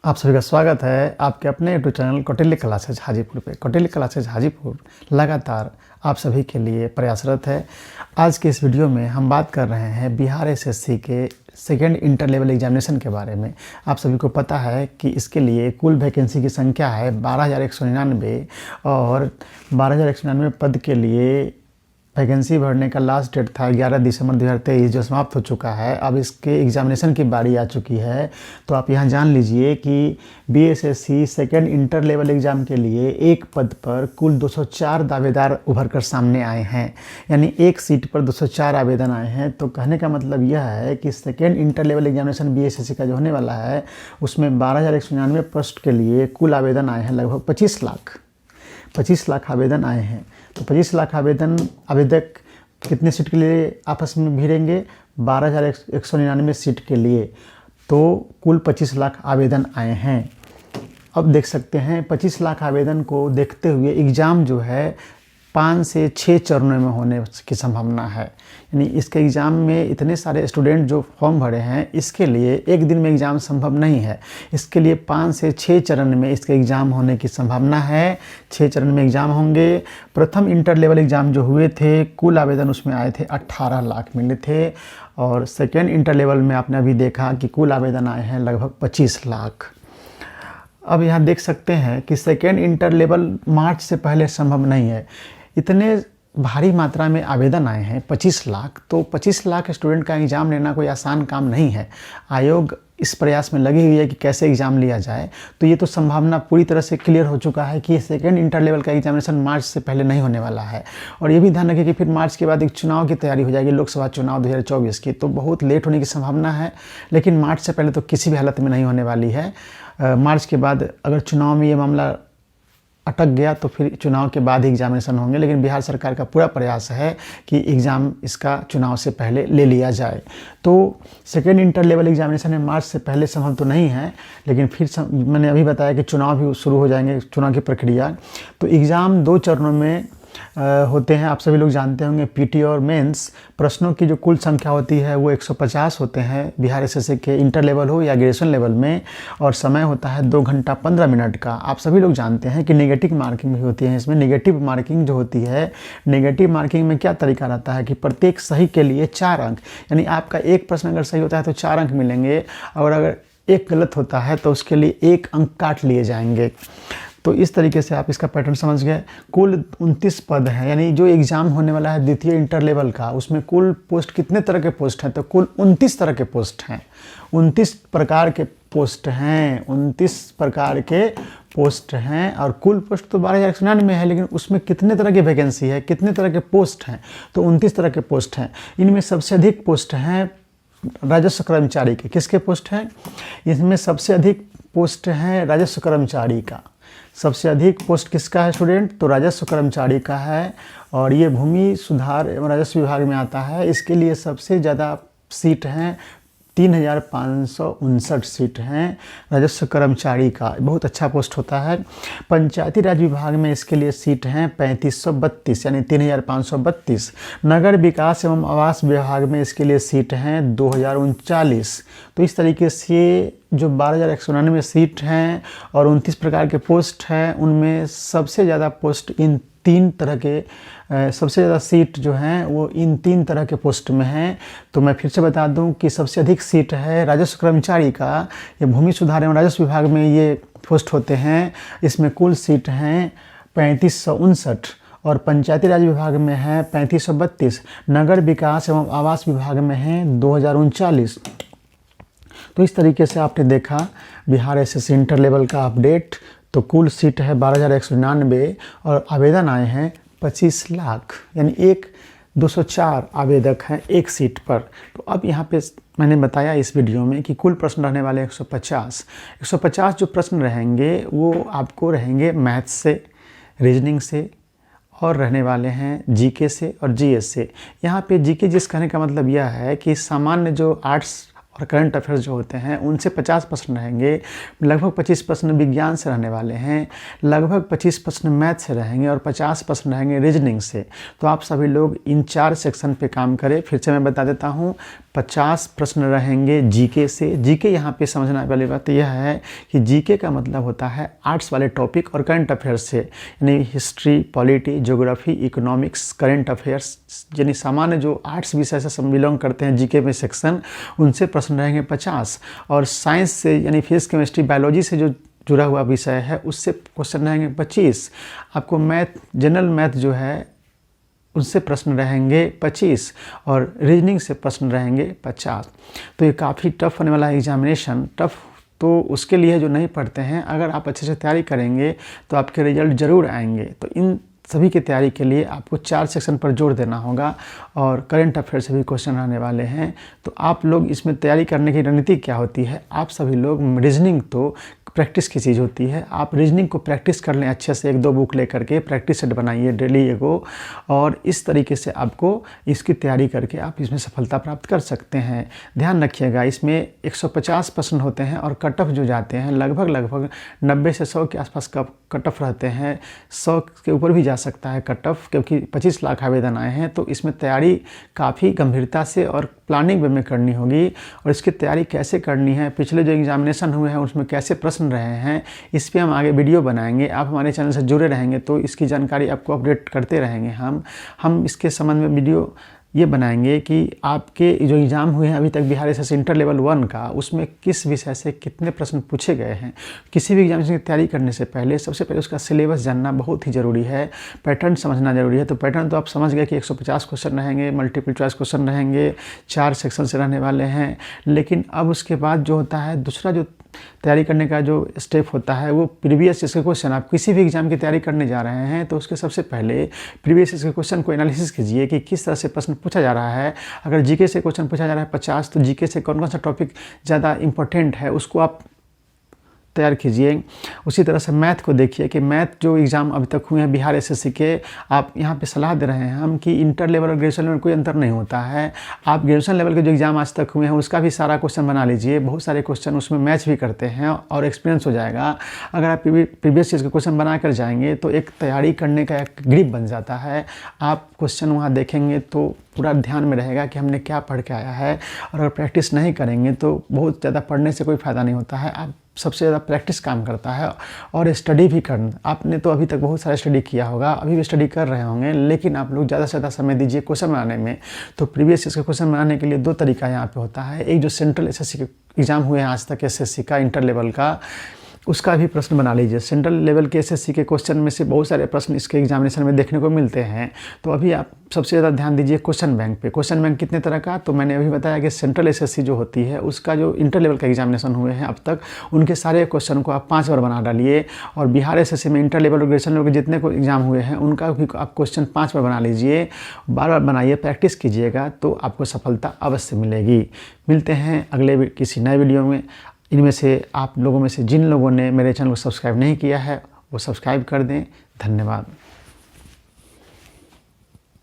आप सभी का स्वागत है आपके अपने YouTube channel Kautilya classes Hajipur पे। कौटिल्य क्लासेज हाजीपुर लगातार आप सभी के लिए प्रयासरत है। आज के इस वीडियो में हम बात कर रहे हैं बिहार एसएससी के सेकेंड इंटर लेवल एग्जामिनेशन के बारे में। आप सभी को पता है कि इसके लिए कुल वैकेंसी की संख्या है 12,199 और 12,199 पद के लिए वैकेंसी भरने का लास्ट डेट था 11 दिसंबर 2023 जो समाप्त हो चुका है। अब इसके एग्जामिनेशन की बारी आ चुकी है। तो आप यहाँ जान लीजिए कि BSSC second inter level exam के लिए एक पद पर कुल 204 दावेदार उभर कर सामने आए हैं, यानी एक सीट पर 204 आवेदन आए हैं। तो कहने का मतलब यह है कि second inter level examination BSSC का जो होने वाला है उसमें 12,199 पोस्ट के लिए कुल आवेदन आए हैं लगभग 25 लाख आवेदन आए हैं। तो 25 लाख आवेदक कितने सीट के लिए आपस में भिड़ेंगे? 12,199 सीट के लिए। तो कुल 25 लाख आवेदन आए हैं। अब देख सकते हैं 25 लाख आवेदन को देखते हुए एग्ज़ाम जो है 5 से 6 चरणों में होने की संभावना है। यानी इसके एग्ज़ाम में इतने सारे स्टूडेंट जो फॉर्म भरे हैं इसके लिए एक दिन में एग्ज़ाम संभव नहीं है। इसके लिए 5 से 6 चरण में इसके एग्ज़ाम होने की संभावना है। 6 चरण में एग्ज़ाम होंगे। प्रथम इंटर लेवल एग्ज़ाम जो हुए थे कुल आवेदन उसमें आए थे 18 लाख मिले थे और सेकेंड इंटर लेवल में आपने अभी देखा कि कुल आवेदन आए हैं लगभग 25 लाख। अब यहाँ देख सकते हैं कि सेकेंड इंटर लेवल मार्च से पहले संभव नहीं है। इतने भारी मात्रा में आवेदन आए हैं 25 लाख, तो 25 लाख स्टूडेंट का एग्ज़ाम लेना कोई आसान काम नहीं है। आयोग इस प्रयास में लगी हुई है कि कैसे एग्ज़ाम लिया जाए। तो ये तो संभावना पूरी तरह से क्लियर हो चुका है कि सेकेंड इंटर लेवल का एग्जामिनेशन मार्च से पहले नहीं होने वाला है। और ये भी ध्यान रखिए कि फिर मार्च के बाद एक चुनाव की तैयारी हो जाएगी, लोकसभा चुनाव 2024 की, तो बहुत लेट होने की संभावना है। लेकिन मार्च से पहले तो किसी भी हालत में नहीं होने वाली है। मार्च के बाद अगर चुनाव में ये मामला अटक गया तो फिर चुनाव के बाद ही एग्जामिनेशन होंगे। लेकिन बिहार सरकार का पूरा प्रयास है कि एग्ज़ाम इसका चुनाव से पहले ले लिया जाए। तो सेकेंड इंटर लेवल एग्जामिनेशन में मार्च से पहले संभव तो नहीं है, लेकिन फिर मैंने अभी बताया कि चुनाव भी शुरू हो जाएंगे, चुनाव की प्रक्रिया। तो एग्ज़ाम 2 चरणों में होते हैं। आप सभी लोग जानते होंगे पीटी और मेंस। प्रश्नों की जो कुल संख्या होती है वो 150 होते हैं बिहार एसएससी के इंटर लेवल हो या ग्रेजुएशन लेवल में, और समय होता है 2 घंटा 15 मिनट का। आप सभी लोग जानते हैं कि नेगेटिव मार्किंग भी होती है इसमें। नेगेटिव मार्किंग जो होती है, नेगेटिव मार्किंग में क्या तरीका रहता है कि प्रत्येक सही के लिए 4 अंक, यानी आपका एक प्रश्न अगर सही होता है तो 4 अंक मिलेंगे, और अगर एक गलत होता है तो उसके लिए 1 अंक काट लिए जाएंगे। तो इस तरीके से आप इसका पैटर्न समझ गए। कुल 29 पद हैं, यानी जो एग्ज़ाम होने वाला है द्वितीय इंटर लेवल का, उसमें कुल पोस्ट कितने तरह के पोस्ट हैं? तो कुल 29 तरह के पोस्ट हैं। 29 प्रकार के पोस्ट हैं, 29 प्रकार के पोस्ट हैं। और कुल पोस्ट तो 12,199 है, लेकिन उसमें कितने तरह की वैकेंसी है, कितने तरह के पोस्ट हैं? तो 29 तरह के पोस्ट हैं। इनमें सबसे अधिक पोस्ट हैं राजस्व कर्मचारी के। किसके पोस्ट हैं? इसमें सबसे अधिक पोस्ट हैं राजस्व कर्मचारी का। सबसे अधिक पोस्ट किसका है स्टूडेंट? तो राजस्व कर्मचारी का है, और ये भूमि सुधार एवं राजस्व विभाग में आता है। इसके लिए सबसे ज़्यादा सीट हैं, 3,559 सीट हैं राजस्व कर्मचारी का। बहुत अच्छा पोस्ट होता है। पंचायती राज विभाग में इसके लिए सीट हैं 3,532, यानी 3,532। नगर विकास एवं आवास विभाग में इसके लिए सीट हैं 2,039। तो इस तरीके से जो 12,199 सीट हैं और 29 प्रकार के पोस्ट हैं, उनमें सबसे ज़्यादा पोस्ट इन 3 तरह के सबसे ज़्यादा सीट जो हैं वो इन 3 तरह के पोस्ट में हैं। तो मैं फिर से बता दूं कि सबसे अधिक सीट है राजस्व कर्मचारी का। ये भूमि सुधार एवं राजस्व विभाग में ये पोस्ट होते हैं। इसमें कुल सीट हैं 3,559, और पंचायती राज विभाग में है 3,532। नगर विकास एवं आवास विभाग में है 2,039। तो इस तरीके से आपने देखा बिहार एसएससी इंटर लेवल का अपडेट। तो कुल सीट है 12,199 और आवेदन आए हैं 25 लाख, यानी 204 आवेदक हैं एक सीट पर। तो अब यहाँ पे मैंने बताया इस वीडियो में कि कुल प्रश्न रहने वाले 150 जो प्रश्न रहेंगे वो आपको रहेंगे मैथ्स से, रीजनिंग से, और रहने वाले हैं जीके से और जीएस से। यहाँ पे जीके जिस कहने का मतलब यह है कि सामान्य जो आर्ट्स और करंट अफेयर्स जो होते हैं उनसे 50% रहेंगे, लगभग 25% विज्ञान से रहने वाले हैं, लगभग 25% मैथ से रहेंगे और 50% रहेंगे रीजनिंग से। तो आप सभी लोग इन 4 सेक्शन पे काम करें। फिर से मैं बता देता हूँ, 50 प्रश्न रहेंगे जीके से। जीके यहाँ पे समझने वाली बात यह है कि जीके का मतलब होता है आर्ट्स वाले टॉपिक और करंट अफेयर्स से, यानी history, polity, geography, economics, current affairs, यानी सामान्य जो आर्ट्स विषय से बिलोंग करते हैं जीके में सेक्शन, उनसे प्रश्न रहेंगे 50। और साइंस से यानी फिजिक्स, केमिस्ट्री, बायोलॉजी से जो जुड़ा हुआ विषय है उससे क्वेश्चन रहेंगे 25। आपको मैथ, जनरल मैथ जो है उनसे प्रश्न रहेंगे 25 और रीजनिंग से प्रश्न रहेंगे 50। तो ये काफ़ी टफ होने वाला है एग्जामिनेशन। टफ तो उसके लिए जो नहीं पढ़ते हैं, अगर आप अच्छे से तैयारी करेंगे तो आपके रिजल्ट ज़रूर आएंगे। तो इन सभी की तैयारी के लिए आपको 4 सेक्शन पर जोर देना होगा और करंट अफेयर से भी क्वेश्चन आने वाले हैं। तो आप लोग इसमें तैयारी करने की रणनीति क्या होती है, आप सभी लोग रीजनिंग तो प्रैक्टिस की चीज़ होती है, आप रीजनिंग को प्रैक्टिस कर लें अच्छे से, 1-2 बुक लेकर के प्रैक्टिस सेट बनाइए डेली एगो, और इस तरीके से आपको इसकी तैयारी करके आप इसमें सफलता प्राप्त कर सकते हैं। ध्यान रखिएगा, इसमें 150 प्रश्न होते हैं और कट ऑफ जो जाते हैं लगभग 90 से 100 के आसपास का कट ऑफ रहते हैं। 100 के ऊपर भी जा सकता है कट ऑफ, क्योंकि 25 लाख आवेदन आए हैं। तो इसमें तैयारी काफ़ी गंभीरता से और प्लानिंग वे में करनी होगी। और इसकी तैयारी कैसे करनी है, पिछले जो एग्जामिनेशन हुए हैं उसमें कैसे प्रश्न रहे हैं, इस पर हम आगे वीडियो बनाएंगे। आप हमारे चैनल से जुड़े रहेंगे तो इसकी जानकारी आपको अपडेट करते रहेंगे। हम इसके संबंध में वीडियो ये बनाएंगे कि आपके जो एग्ज़ाम हुए हैं अभी तक बिहार एसएससी इंटर लेवल 1 का, उसमें किस विषय से कितने प्रश्न पूछे गए हैं। किसी भी एग्जामिनेशन की तैयारी करने से पहले सबसे पहले उसका सिलेबस जानना बहुत ही ज़रूरी है, पैटर्न समझना ज़रूरी है। तो पैटर्न तो आप समझ गए कि 150 क्वेश्चन रहेंगे, मल्टीपल चॉइस क्वेश्चन रहेंगे, 4 सेक्शन से रहने वाले हैं। लेकिन अब उसके बाद जो होता है दूसरा जो तैयारी करने का जो स्टेप होता है वो प्रीवियस ईयर के क्वेश्चन। आप किसी भी एग्जाम की तैयारी करने जा रहे हैं तो उसके सबसे पहले प्रीवियस ईयर के क्वेश्चन को एनालिसिस कीजिए कि किस तरह से प्रश्न पूछा जा रहा है। अगर जीके से क्वेश्चन पूछा जा रहा है 50, तो जीके से कौन कौन सा टॉपिक ज़्यादा इंपॉर्टेंट है उसको आप तैयार कीजिए। उसी तरह से मैथ को देखिए कि मैथ जो एग्ज़ाम अभी तक हुए हैं बिहार एसएससी के, आप यहाँ पे सलाह दे रहे हैं हम कि इंटर लेवल और ग्रेजुएशन लेवल में कोई अंतर नहीं होता है। आप ग्रेजुएशन लेवल के जो एग्ज़ाम आज तक हुए हैं उसका भी सारा क्वेश्चन बना लीजिए, बहुत सारे क्वेश्चन उसमें मैच भी करते हैं और एक्सपीरियंस हो जाएगा। अगर आप प्रीवियस ईयर के क्वेश्चन बना कर जाएंगे तो एक तैयारी करने का एक ग्रिप बन जाता है। आप क्वेश्चन वहाँ देखेंगे तो पूरा ध्यान में रहेगा कि हमने क्या पढ़ के आया है। और अगर प्रैक्टिस नहीं करेंगे तो बहुत ज़्यादा पढ़ने से कोई फ़ायदा नहीं होता है। आप सबसे ज़्यादा प्रैक्टिस काम करता है और स्टडी भी करना। आपने तो अभी तक बहुत सारा स्टडी किया होगा, अभी भी स्टडी कर रहे होंगे, लेकिन आप लोग ज़्यादा से ज़्यादा समय दीजिए क्वेश्चन बनाने में। तो प्रीवियस ईयर के क्वेश्चन बनाने के लिए 2 तरीका यहाँ पे होता है। एक जो सेंट्रल एसएससी के एग्ज़ाम हुए हैं आज तक एसएससी का इंटर लेवल का, उसका भी प्रश्न बना लीजिए। सेंट्रल लेवल के एसएससी के क्वेश्चन में से बहुत सारे प्रश्न इसके एग्जामिनेशन में देखने को मिलते हैं। तो अभी आप सबसे ज़्यादा ध्यान दीजिए क्वेश्चन बैंक पे। क्वेश्चन बैंक कितने तरह का, तो मैंने अभी बताया कि सेंट्रल एसएससी जो होती है उसका जो इंटर लेवल का एग्जामिनेशन हुए हैं अब तक, उनके सारे क्वेश्चन को आप 5 बार बना डालिए। और बिहार एसएससी में इंटर लेवल और ग्रेजुएशन लेवल के जितने को एग्जाम हुए हैं उनका भी आप क्वेश्चन 5 बार बना लीजिए। बार बनाइए, प्रैक्टिस कीजिएगा तो आपको सफलता अवश्य मिलेगी। मिलते हैं अगले किसी नए वीडियो में। इनमें से आप लोगों में से जिन लोगों ने मेरे चैनल को सब्सक्राइब नहीं किया है वो सब्सक्राइब कर दें। धन्यवाद।